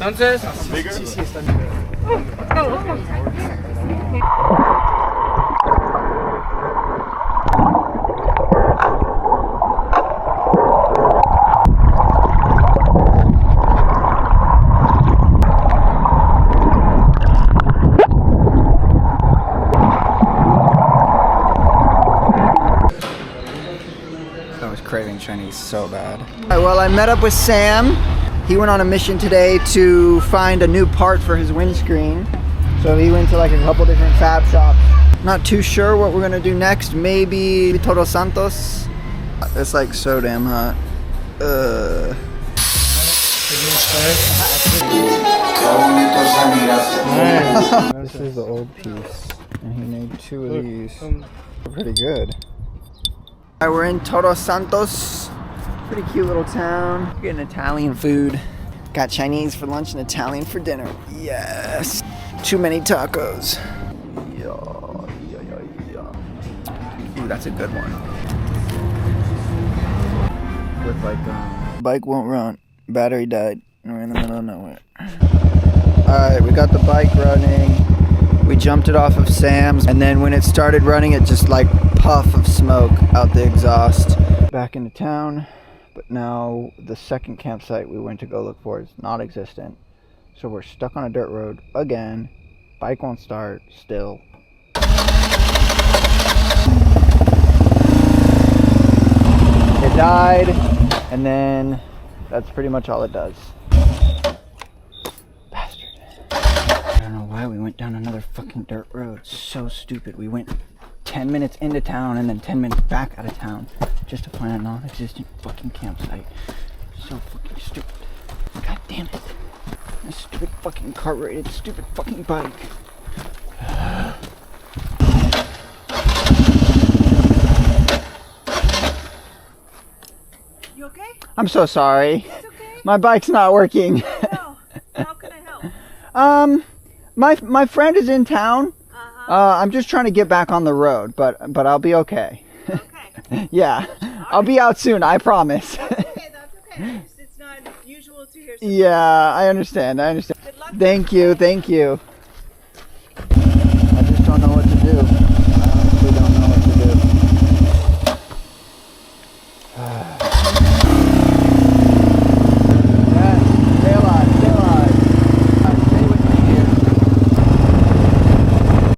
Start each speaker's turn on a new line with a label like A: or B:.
A: Entonces,
B: I was craving Chinese so bad. Alright, well, I met up with Sam. He went on a mission today to find a new part for his windscreen. So he went to like a couple different fab shops. Not too sure what we're gonna do next. Maybe Todos Santos. It's like so damn hot. This is the old piece, and he made 2 of these. Pretty good. Alright, we're in Todos Santos. Pretty cute little town. Getting Italian food. Got Chinese for lunch and Italian for dinner. Yes. Too many tacos. Ooh, that's a good one. With like, bike won't run. Battery died. We're in the middle of nowhere. Alright, we got the bike running. We jumped it off of Sam's, and then when it started running, it just like puff of smoke out the exhaust. Back into town, but now the second campsite we went to go look for is not existent. So we're stuck on a dirt road again. Bike won't start still. It died, and then that's pretty much all it does. Bastard. I don't know why we went down another fucking dirt road. It's so stupid. We went 10 minutes into town and then 10 minutes back out of town just to find a non-existent fucking campsite. So fucking stupid. God damn it. This stupid fucking carbureted, stupid fucking bike.
C: You okay?
B: I'm so sorry.
C: It's okay.
B: My bike's not working.
C: No. How can I help?
B: My friend is in town. I'm just trying to get back on the road, but I'll be okay.
C: Okay.
B: Yeah. I'll be out soon, I promise.
C: That's okay. That's okay. It's not usual to hear something.
B: Yeah, I understand.
C: Good luck.
B: Thank you.